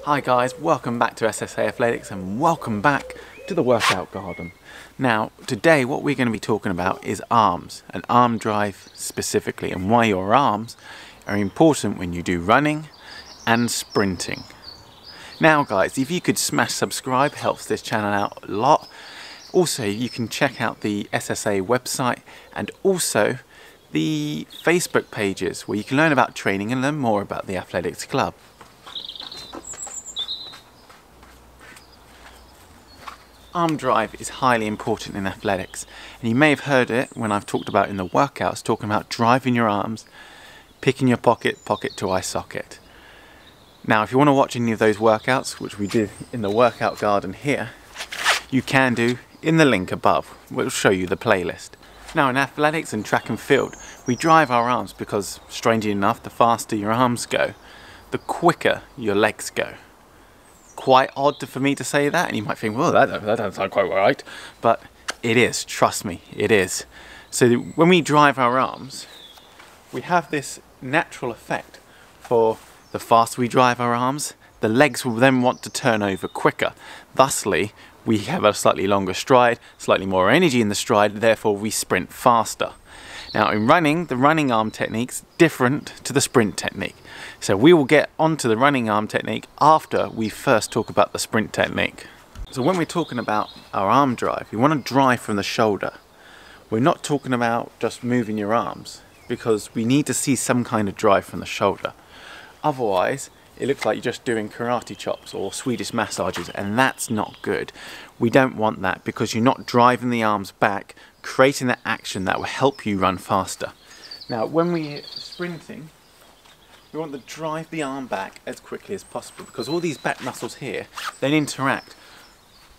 Hi guys, welcome back to SSA Athletics and welcome back to the workout garden. Now today what we're going to be talking about is arms, and arm drive specifically, and why your arms are important when you do running and sprinting. Now guys, if you could smash subscribe, helps this channel out a lot. Also you can check out the SSA website and also the Facebook pages where you can learn about training and learn more about the athletics club. Arm drive is highly important in athletics, and you may have heard it when I've talked about in the workouts, talking about driving your arms, picking your pocket to eye socket. Now if you want to watch any of those workouts, which we do in the workout garden here, you can do in the link above. We'll show you the playlist. Now in athletics and track and field, we drive our arms because, strangely enough, the faster your arms go, the quicker your legs go. Quite odd for me to say that, and you might think, well, that doesn't sound quite right, but it is, trust me, it is. So when we drive our arms, we have this natural effect. For the faster we drive our arms, the legs will then want to turn over quicker. Thusly, we have a slightly longer stride, slightly more energy in the stride, therefore we sprint faster. Now in running, the running arm technique's different to the sprint technique. So we will get onto the running arm technique after we first talk about the sprint technique. So when we're talking about our arm drive, you want to drive from the shoulder. We're not talking about just moving your arms, because we need to see some kind of drive from the shoulder. Otherwise, it looks like you're just doing karate chops or Swedish massages, and that's not good. We don't want that, because you're not driving the arms back, creating that action that will help you run faster. Now when we're sprinting, we want to drive the arm back as quickly as possible, because all these back muscles here then interact,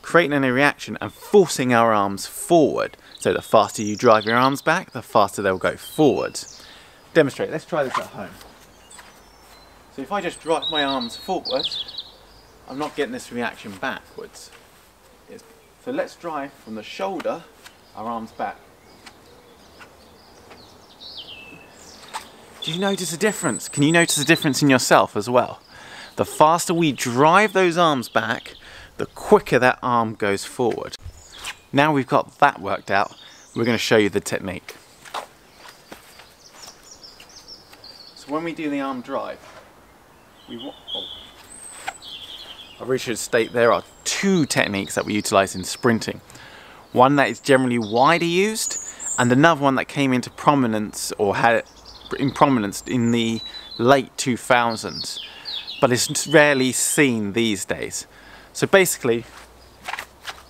creating a reaction and forcing our arms forward. So the faster you drive your arms back, the faster they'll go forwards. Demonstrate, let's try this at home. So if I just drive my arms forward, I'm not getting this reaction backwards. So let's drive from the shoulder, our arms back. Do you notice a difference? Can you notice a difference in yourself as well? The faster we drive those arms back, the quicker that arm goes forward. Now we've got that worked out, we're going to show you the technique. So when we do the arm drive, I really should state there are two techniques that we utilise in sprinting. One that is generally wider used, and another one that came into prominence or had in prominence in the late 2000s, but it's rarely seen these days. So basically,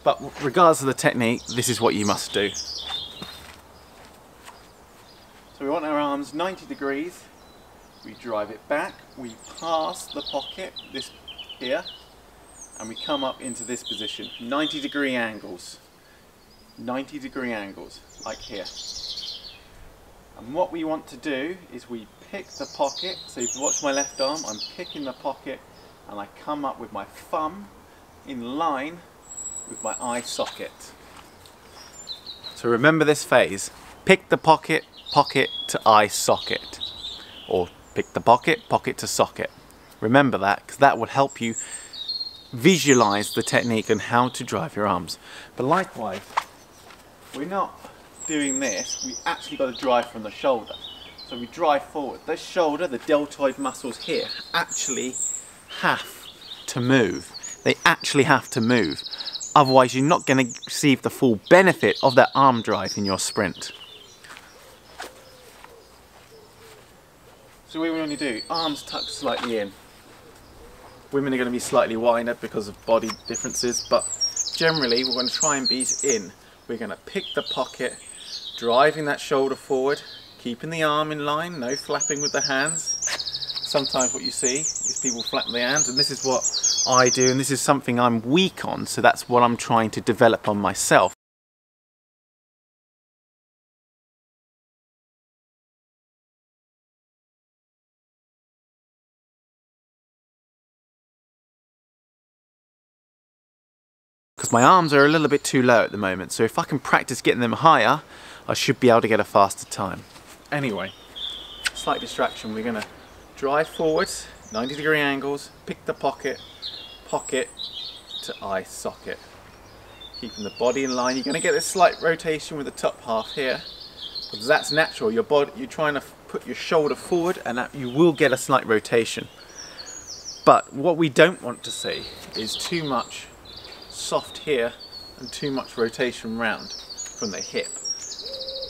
but regardless of the technique, this is what you must do. So we want our arms 90 degrees, we drive it back, we pass the pocket, this here, and we come up into this position, 90-degree angles. 90-degree angles, like here. And what we want to do is we pick the pocket. So if you watch my left arm, I'm picking the pocket and I come up with my thumb in line with my eye socket. So remember this phase, pick the pocket, pocket to eye socket. Or pick the pocket, pocket to socket. Remember that, because that will help you visualize the technique and how to drive your arms. But likewise, we're not doing this, we actually got to drive from the shoulder. So we drive forward. This shoulder, the deltoid muscles here, actually have to move. They actually have to move. Otherwise you're not going to receive the full benefit of that arm drive in your sprint. So what we want to do, arms tucked slightly in. Women are going to be slightly wider because of body differences, but generally we're going to try and be in. We're going to pick the pocket, driving that shoulder forward, keeping the arm in line, no flapping with the hands. Sometimes what you see is people flap their hands, and this is what I do, and this is something I'm weak on, so that's what I'm trying to develop on myself. Because my arms are a little bit too low at the moment, so if I can practice getting them higher, I should be able to get a faster time. Anyway, slight distraction, we're going to drive forwards, 90-degree angles, pick the pocket, pocket to eye socket. Keeping the body in line. You're going to get this slight rotation with the top half here, because that's natural. Your body, you're trying to put your shoulder forward, and that you will get a slight rotation. But what we don't want to see is too much soft here and too much rotation round from the hip.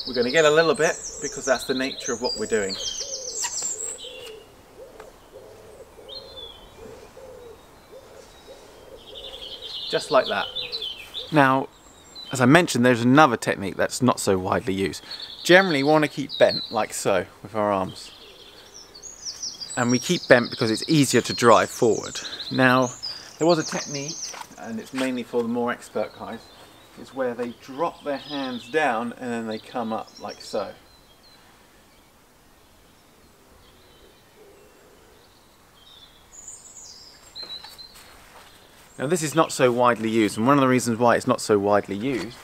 We're going to get a little bit because that's the nature of what we're doing. Just like that. Now, as I mentioned, there's another technique that's not so widely used. Generally, we want to keep bent like so with our arms. And we keep bent because it's easier to drive forward. Now, there was a technique, and it's mainly for the more expert guys, is where they drop their hands down and then they come up like so. Now this is not so widely used, and one of the reasons why it's not so widely used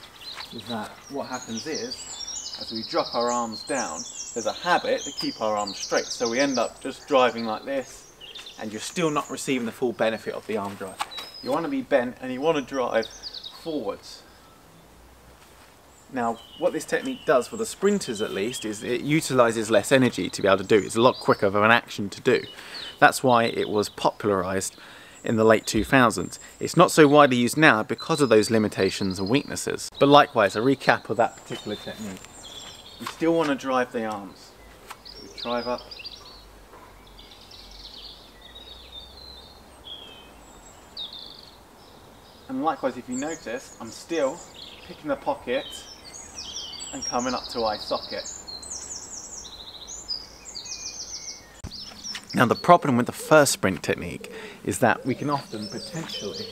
is that what happens is, as we drop our arms down, there's a habit to keep our arms straight, so we end up just driving like this, and you're still not receiving the full benefit of the arm drive. You want to be bent and you want to drive forwards. Now what this technique does, for the sprinters at least, is it utilises less energy to be able to do. It's a lot quicker of an action to do. That's why it was popularised in the late 2000s. It's not so widely used now because of those limitations and weaknesses. But likewise, a recap of that particular technique. You still want to drive the arms. So we drive up. And likewise, if you notice, I'm still picking the pocket and coming up to eye socket. Now the problem with the first sprint technique is that we can often potentially,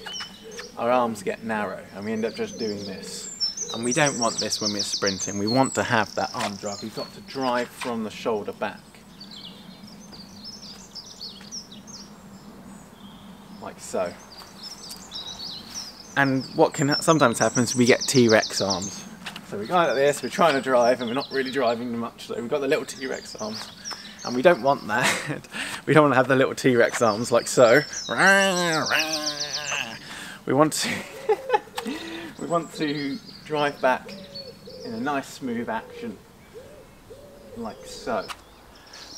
our arms get narrow and we end up just doing this. And we don't want this when we're sprinting. We want to have that arm drive. We've got to drive from the shoulder back. Like so. And what can sometimes happen is we get T-Rex arms. So we go like this, we're trying to drive and we're not really driving much, so we've got the little T-Rex arms. And we don't want that. We don't want to have the little T-Rex arms like so. We want to we want to drive back in a nice smooth action like so.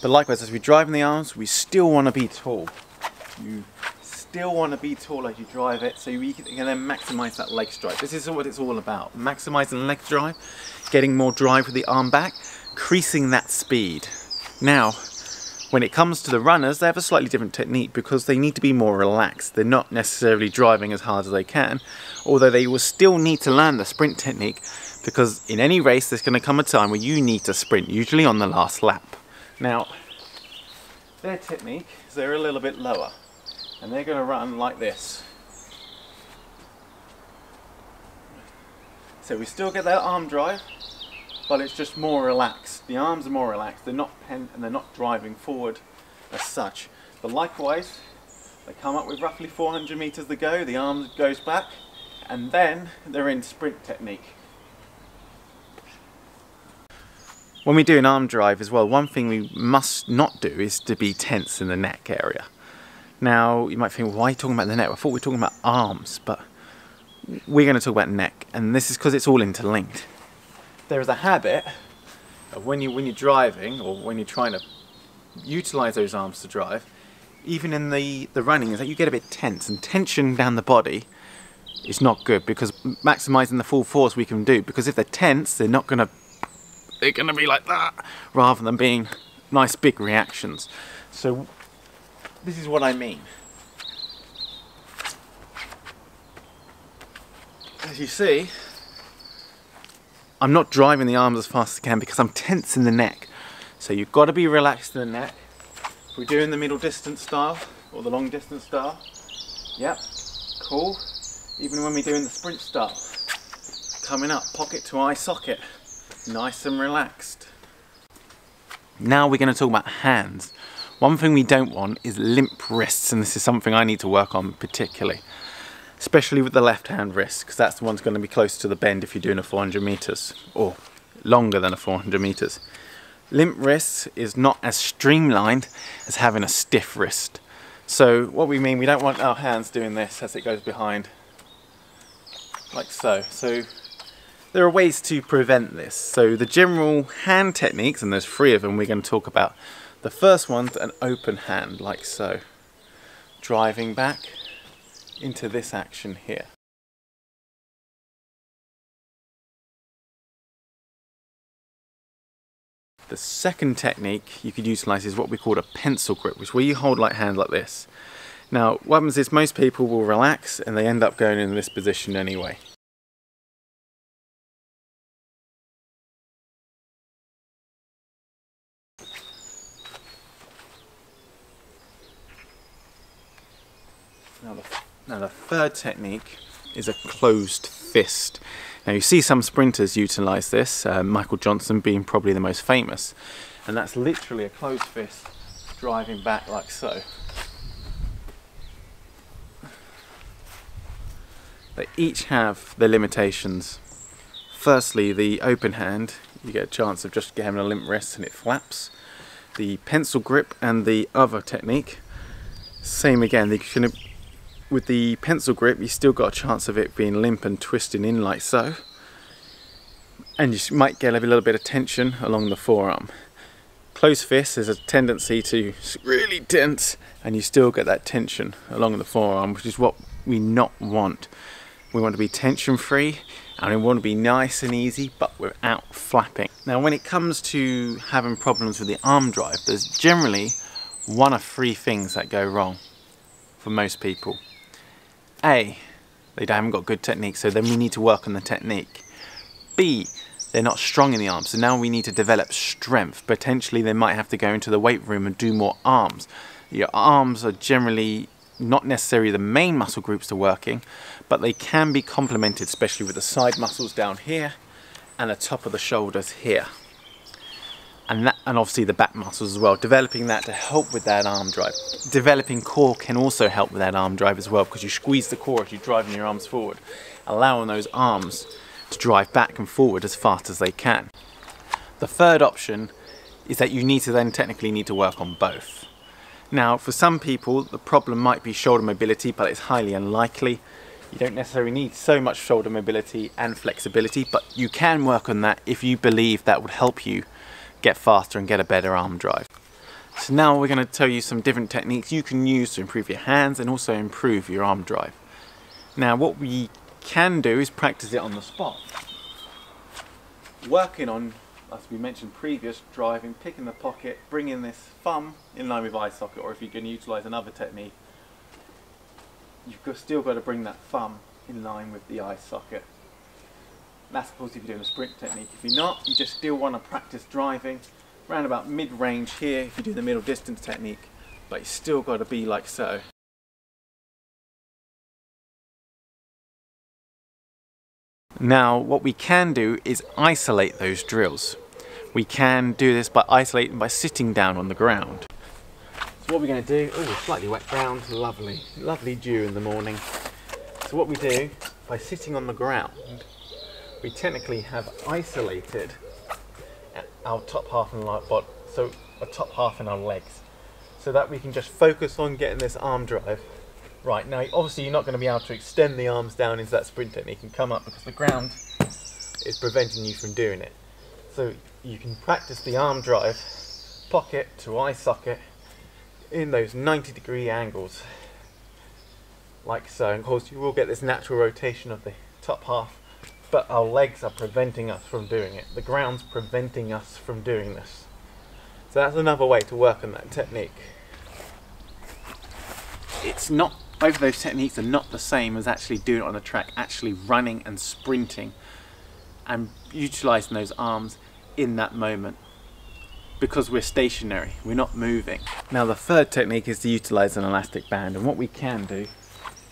But likewise, as we drive in the arms, we still want to be tall. You still want to be tall as you drive it, so you can then maximise that leg drive. This is what it's all about. Maximising leg drive, getting more drive with the arm back, increasing that speed. Now, when it comes to the runners, they have a slightly different technique because they need to be more relaxed. They're not necessarily driving as hard as they can, although they will still need to learn the sprint technique, because in any race there's going to come a time where you need to sprint, usually on the last lap. Now, their technique is they're a little bit lower, and they're going to run like this. So we still get that arm drive, but it's just more relaxed. The arms are more relaxed, they're not pent and they're not driving forward as such. But likewise, they come up with roughly 400 meters to go, the arm goes back, and then they're in sprint technique. When we do an arm drive as well, one thing we must not do is to be tense in the neck area. Now, you might think, well, why are you talking about the neck? I thought we were talking about arms, but we're going to talk about neck, and this is because it's all interlinked. There is a habit of when you're driving, or when you're trying to utilise those arms to drive, even in the running, is that you get a bit tense, and tension down the body is not good, because maximising the full force we can do, because if they're tense, they're gonna be like that, rather than being nice big reactions. So this is what I mean. As you see, I'm not driving the arms as fast as I can because I'm tense in the neck. So you've got to be relaxed in the neck. If we're doing the middle distance style or the long distance style, yep, cool. Even when we're doing the sprint style, coming up, pocket to eye socket, nice and relaxed. Now we're going to talk about hands. One thing we don't want is limp wrists, and this is something I need to work on particularly. Especially with the left hand wrist, because that's the one that's going to be close to the bend if you're doing a 400 meters, or longer than a 400 meters. Limp wrists is not as streamlined as having a stiff wrist. So what we mean, we don't want our hands doing this as it goes behind, like so. So there are ways to prevent this. So the general hand techniques, and there's 3 of them we're going to talk about. The first one's an open hand, like so. Driving back into this action here. The second technique you could utilise is what we call a pencil grip, which is where you hold like hand like this. Now what happens is most people will relax and they end up going in this position anyway. Now the third technique is a closed fist. Now you see some sprinters utilise this, Michael Johnson being probably the most famous, and that's literally a closed fist driving back like so. They each have their limitations. Firstly, the open hand, you get a chance of just having a limp wrist and it flaps. The pencil grip and the other technique, same again. With the pencil grip, you still got a chance of it being limp and twisting in like so. And you might get a little bit of tension along the forearm. Closed fist is a tendency to really tense, and you still get that tension along the forearm, which is what we not want. We want to be tension free, and we want to be nice and easy, but without flapping. Now when it comes to having problems with the arm drive, there's generally 1 of 3 things that go wrong for most people. A, they haven't got good technique, so then we need to work on the technique. B, they're not strong in the arms, so now we need to develop strength. Potentially they might have to go into the weight room and do more arms. Your arms are generally not necessarily the main muscle groups to working, but they can be complemented, especially with the side muscles down here and the top of the shoulders here. And obviously the back muscles as well, developing that to help with that arm drive. Developing core can also help with that arm drive as well, because you squeeze the core as you're driving your arms forward, allowing those arms to drive back and forward as fast as they can. The third option is that you technically need to work on both. Now for some people the problem might be shoulder mobility, but it's highly unlikely. You don't necessarily need so much shoulder mobility and flexibility, but you can work on that if you believe that would help you get faster and get a better arm drive. So now we're going to tell you some different techniques you can use to improve your hands and also improve your arm drive. Now what we can do is practice it on the spot. Working on, as we mentioned previous, driving, picking the pocket, bringing this thumb in line with eye socket, or if you're going to utilise another technique, you've still got to bring that thumb in line with the eye socket. That's of course if you're doing a sprint technique. If you're not, you just still want to practice driving around about mid-range here if you do the middle distance technique, but you still got to be like so. Now what we can do is isolate those drills. We can do this by isolating by sitting down on the ground. So what we're going to do, slightly wet ground, lovely, lovely dew in the morning. So what we do, by sitting on the ground, we technically have isolated our top half and our bottom, so our top half and our legs, so that we can just focus on getting this arm drive. Right, now obviously you're not going to be able to extend the arms down into that sprint technique and come up because the ground is preventing you from doing it. So you can practice the arm drive, pocket to eye socket, in those 90-degree angles, like so. And of course you will get this natural rotation of the top half, but our legs are preventing us from doing it. The ground's preventing us from doing this. So that's another way to work on that technique. Both of those techniques are not the same as actually doing it on a track, actually running and sprinting and utilising those arms in that moment, because we're stationary, we're not moving. Now the third technique is to utilise an elastic band, and what we can do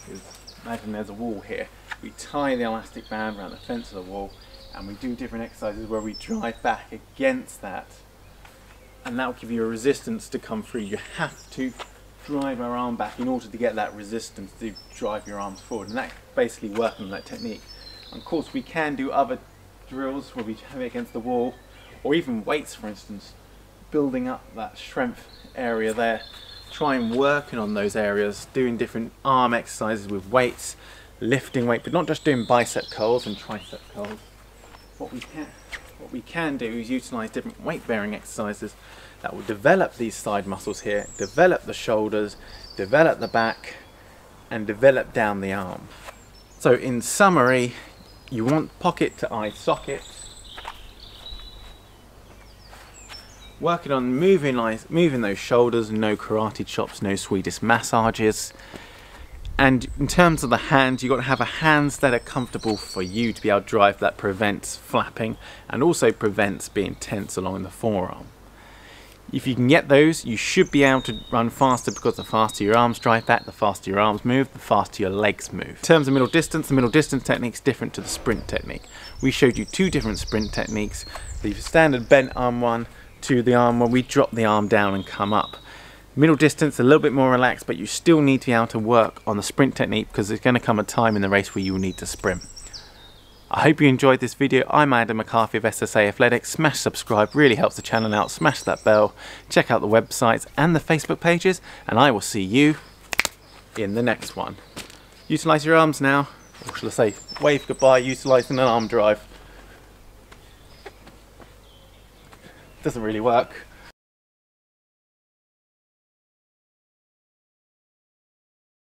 is, imagine there's a wall here, we tie the elastic band around the fence of the wall and we do different exercises where we drive back against that, and that will give you a resistance to come through. You have to drive our arm back in order to get that resistance to drive your arms forward, and that's basically working on that technique. And of course we can do other drills where we have it against the wall, or even weights for instance, building up that strength area there try and working on those areas, doing different arm exercises with weights, lifting weight, but not just doing bicep curls and tricep curls. What we can do is utilize different weight bearing exercises that will develop these side muscles here, develop the shoulders, develop the back, and develop down the arm. So in summary, you want pocket to eye socket, working on moving those shoulders, no karate chops, no Swedish massages. And in terms of the hands, you've got to have hands that are comfortable for you to be able to drive, that prevents flapping and also prevents being tense along the forearm. If you can get those, you should be able to run faster, because the faster your arms drive back, the faster your arms move, the faster your legs move. In terms of middle distance, the middle distance technique is different to the sprint technique. We showed you two different sprint techniques. The standard bent arm one to the arm where we drop the arm down and come up. Middle distance, a little bit more relaxed, but you still need to be able to work on the sprint technique, because there's going to come a time in the race where you will need to sprint. I hope you enjoyed this video. I'm Adam McCarthy of SSA Athletics. Smash subscribe, really helps the channel out. Smash that bell, check out the websites and the Facebook pages, and I will see you in the next one. Utilise your arms now, or shall I say, wave goodbye utilising an arm drive. Doesn't really work.